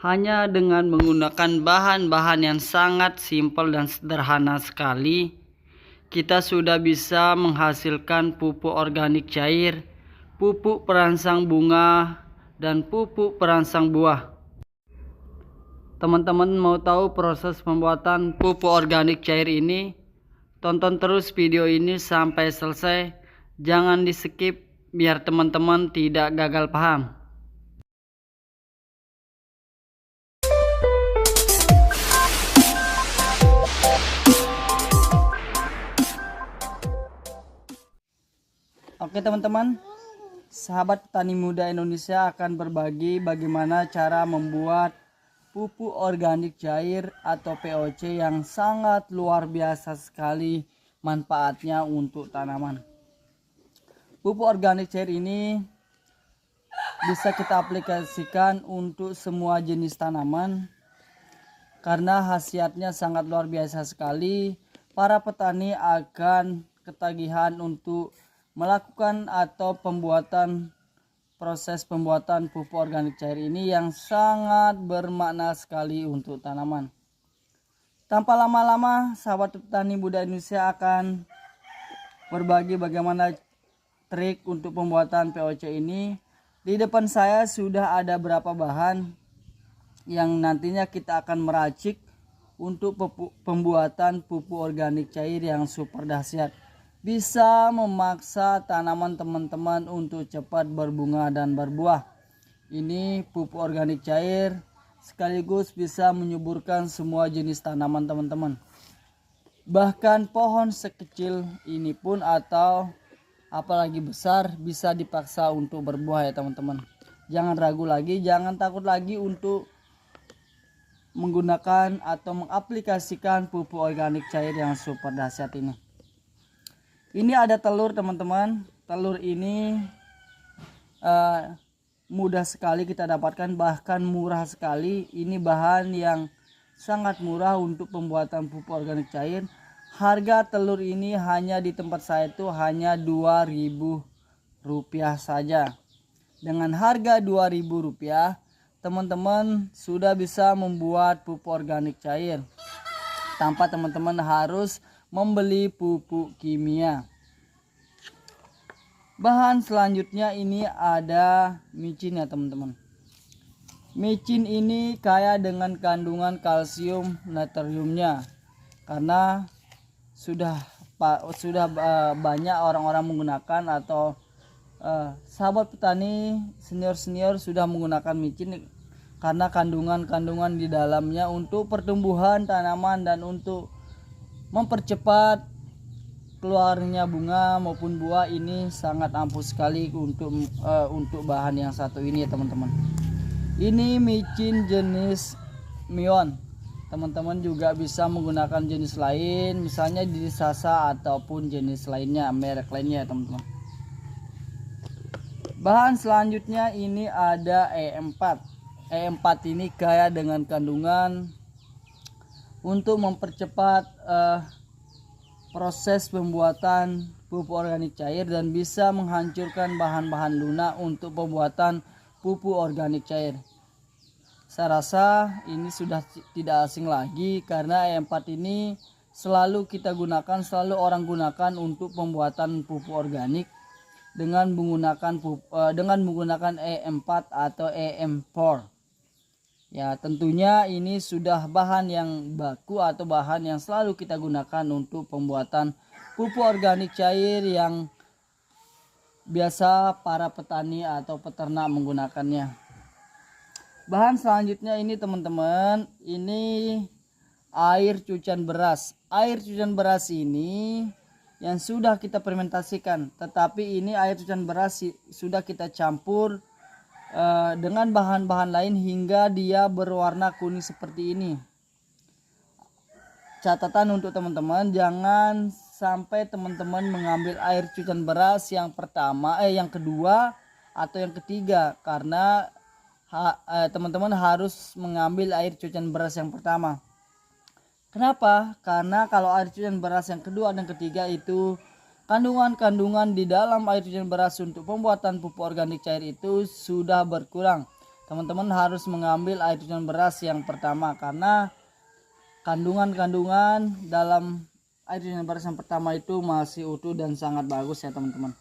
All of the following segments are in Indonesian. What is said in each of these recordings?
Hanya dengan menggunakan bahan-bahan yang sangat simpel dan sederhana sekali, kita sudah bisa menghasilkan pupuk organik cair, pupuk perangsang bunga, dan pupuk perangsang buah. Teman-teman mau tahu proses pembuatan pupuk organik cair ini? Tonton terus video ini sampai selesai. Jangan di skip biar teman-teman tidak gagal paham. Oke teman-teman, sahabat petani muda Indonesia akan berbagi bagaimana cara membuat pupuk organik cair atau POC yang sangat luar biasa sekali manfaatnya untuk tanaman. Pupuk organik cair ini bisa kita aplikasikan untuk semua jenis tanaman karena khasiatnya sangat luar biasa sekali. Para petani akan ketagihan untuk melakukan atau proses pembuatan pupuk organik cair ini yang sangat bermakna sekali untuk tanaman. Tanpa lama-lama, sahabat petani muda Indonesia akan berbagi bagaimana trik untuk pembuatan POC ini. Di depan saya sudah ada beberapa bahan yang nantinya kita akan meracik untuk pembuatan pupuk organik cair yang super dahsyat. Bisa memaksa tanaman teman-teman untuk cepat berbunga dan berbuah. Ini pupuk organik cair sekaligus bisa menyuburkan semua jenis tanaman teman-teman. Bahkan pohon sekecil ini pun atau apalagi besar bisa dipaksa untuk berbuah ya teman-teman. Jangan ragu lagi, jangan takut lagi untuk menggunakan atau mengaplikasikan pupuk organik cair yang super dahsyat ini. Ini ada telur teman-teman. Telur ini mudah sekali kita dapatkan, bahkan murah sekali. Ini bahan yang sangat murah untuk pembuatan pupuk organik cair. Harga telur ini hanya di tempat saya itu hanya Rp2.000 saja. Dengan harga Rp2.000, teman-teman sudah bisa membuat pupuk organik cair tanpa teman-teman harus membeli pupuk kimia. Bahan selanjutnya ini ada micin ya teman-teman. Micin ini kaya dengan kandungan kalsium natriumnya karena sudah banyak orang-orang menggunakan atau sahabat petani senior sudah menggunakan micin karena kandungan-kandungan di dalamnya untuk pertumbuhan tanaman dan untuk mempercepat keluarnya bunga maupun buah ini sangat ampuh sekali untuk bahan yang satu ini ya teman-teman. Ini micin jenis Mion. Teman-teman juga bisa menggunakan jenis lain, misalnya jenis Sasa ataupun jenis lainnya, merek lainnya ya teman-teman. Bahan selanjutnya ini ada E4. E4 ini kaya dengan kandungan untuk mempercepat proses pembuatan pupuk organik cair dan bisa menghancurkan bahan-bahan lunak untuk pembuatan pupuk organik cair. Saya rasa ini sudah tidak asing lagi karena E4 ini selalu orang gunakan untuk pembuatan pupuk organik dengan menggunakan E4 atau EM4. Ya, tentunya ini sudah bahan yang baku atau bahan yang selalu kita gunakan untuk pembuatan pupuk organik cair yang biasa para petani atau peternak menggunakannya. Bahan selanjutnya ini teman-teman, ini air cucian beras. Air cucian beras ini yang sudah kita fermentasikan, tetapi ini air cucian beras sudah kita campur dengan bahan-bahan lain hingga dia berwarna kuning seperti ini. Catatan untuk teman-teman, jangan sampai teman-teman mengambil air cucian beras yang kedua atau yang ketiga, karena teman-teman harus mengambil air cucian beras yang pertama. Kenapa? Karena kalau air cucian beras yang kedua dan ketiga itu kandungan-kandungan di dalam air cucian beras untuk pembuatan pupuk organik cair itu sudah berkurang. teman-teman harus mengambil air cucian beras yang pertama, karena kandungan-kandungan dalam air cucian beras yang pertama itu masih utuh dan sangat bagus ya teman-teman.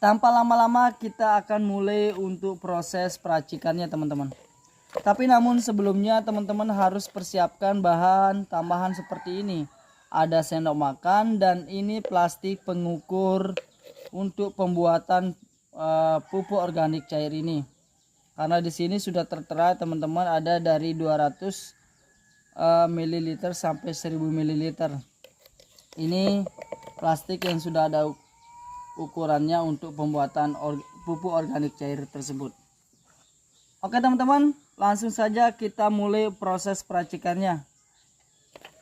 Tanpa lama-lama kita akan mulai untuk proses peracikannya teman-teman. Tapi namun sebelumnya teman-teman harus persiapkan bahan tambahan seperti ini. Ada sendok makan dan ini plastik pengukur untuk pembuatan pupuk organik cair ini. Karena di sini sudah tertera teman-teman ada dari 200 ml sampai 1000 ml. Ini plastik yang sudah ada ukurannya untuk pembuatan pupuk organik cair tersebut. Oke teman-teman, langsung saja kita mulai proses peracikannya.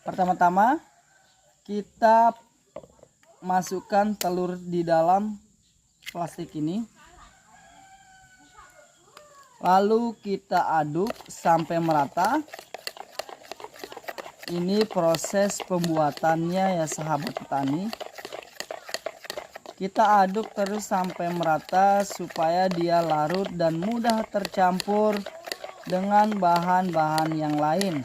Pertama-tama kita masukkan telur di dalam plastik ini, lalu kita aduk sampai merata. Ini proses pembuatannya ya sahabat petani. Kita aduk terus sampai merata supaya dia larut dan mudah tercampur dengan bahan-bahan yang lain.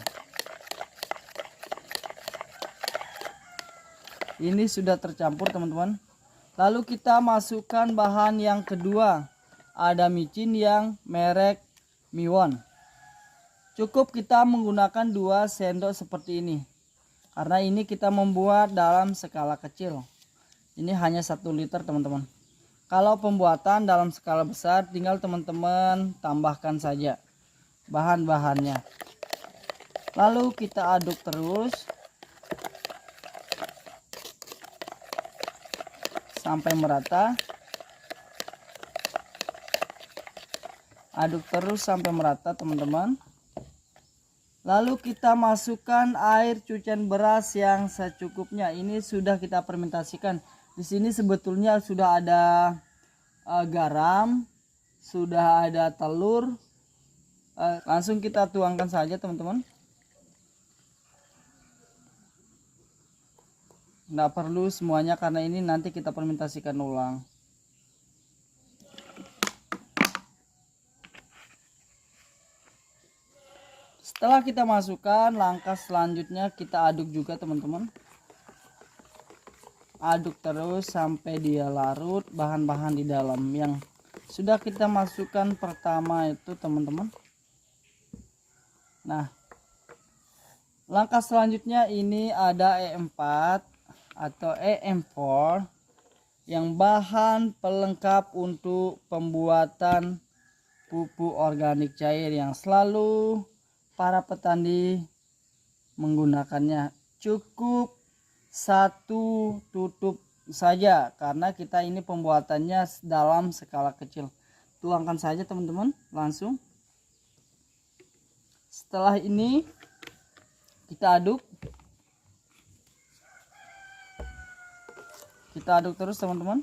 Ini sudah tercampur teman-teman. Lalu kita masukkan bahan yang kedua. Ada micin yang merek Miwon. Cukup kita menggunakan 2 sendok seperti ini. Karena ini kita membuat dalam skala kecil. Ini hanya 1 liter teman-teman. Kalau pembuatan dalam skala besar tinggal teman-teman tambahkan saja bahan-bahannya. Lalu kita aduk terus sampai merata. Aduk terus sampai merata teman-teman. Lalu kita masukkan air cucian beras yang secukupnya. Ini sudah kita fermentasikan. Di sini sebetulnya sudah ada garam, sudah ada telur. Langsung kita tuangkan saja teman-teman. Nggak perlu semuanya karena ini nanti kita fermentasikan ulang. Setelah kita masukkan, langkah selanjutnya kita aduk juga teman-teman. Aduk terus sampai dia larut bahan-bahan di dalam yang sudah kita masukkan pertama itu teman-teman. Nah, langkah selanjutnya ini ada E4 atau EM4 yang bahan pelengkap untuk pembuatan pupuk organik cair yang selalu para petani menggunakannya. Cukup 1 tutup saja karena kita ini pembuatannya dalam skala kecil. Tuangkan saja teman-teman langsung. Setelah ini kita aduk. Kita aduk terus teman-teman.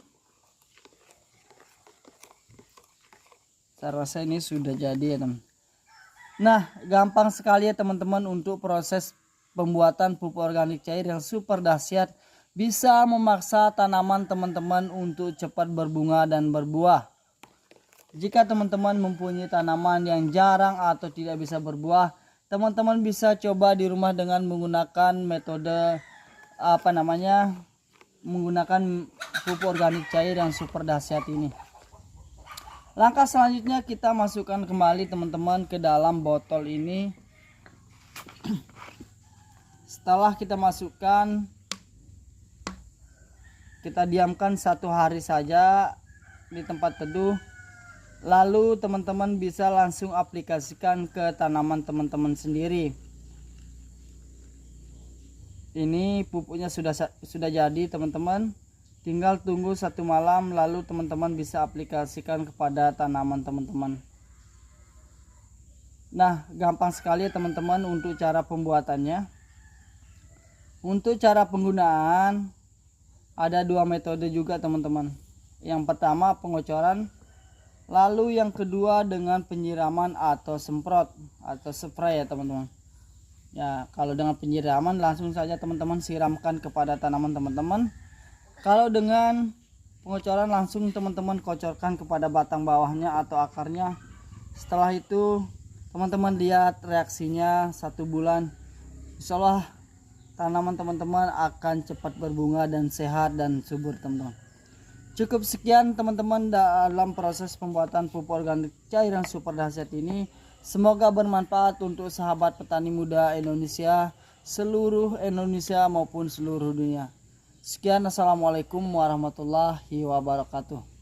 Saya rasa ini sudah jadi ya teman. Nah, gampang sekali ya teman-teman untuk proses pembuatan pupuk organik cair yang super dahsyat. Bisa memaksa tanaman teman-teman untuk cepat berbunga dan berbuah. Jika teman-teman mempunyai tanaman yang jarang atau tidak bisa berbuah, teman-teman bisa coba di rumah dengan menggunakan metode menggunakan pupuk organik cair yang super dahsyat ini. Langkah selanjutnya kita masukkan kembali teman-teman ke dalam botol ini. Setelah kita masukkan, kita diamkan 1 hari saja di tempat teduh. Lalu teman-teman bisa langsung aplikasikan ke tanaman teman-teman sendiri. Ini pupuknya sudah jadi teman-teman. Tinggal tunggu 1 malam lalu teman-teman bisa aplikasikan kepada tanaman teman-teman. Nah, gampang sekali ya teman-teman untuk cara pembuatannya. Untuk cara penggunaan ada 2 metode juga teman-teman. Yang pertama pengocoran, lalu yang kedua dengan penyiraman atau semprot atau spray ya teman-teman. Ya, kalau dengan penyiraman langsung saja teman-teman siramkan kepada tanaman teman-teman. Kalau dengan pengocoran langsung teman-teman kocorkan kepada batang bawahnya atau akarnya. Setelah itu teman-teman lihat reaksinya 1 bulan, insya Allah tanaman teman-teman akan cepat berbunga dan sehat dan subur teman-teman. Cukup sekian teman-teman dalam proses pembuatan pupuk organik cairan super dahsyat ini. Semoga bermanfaat untuk sahabat petani muda Indonesia, seluruh Indonesia maupun seluruh dunia. Sekian, assalamualaikum warahmatullahi wabarakatuh.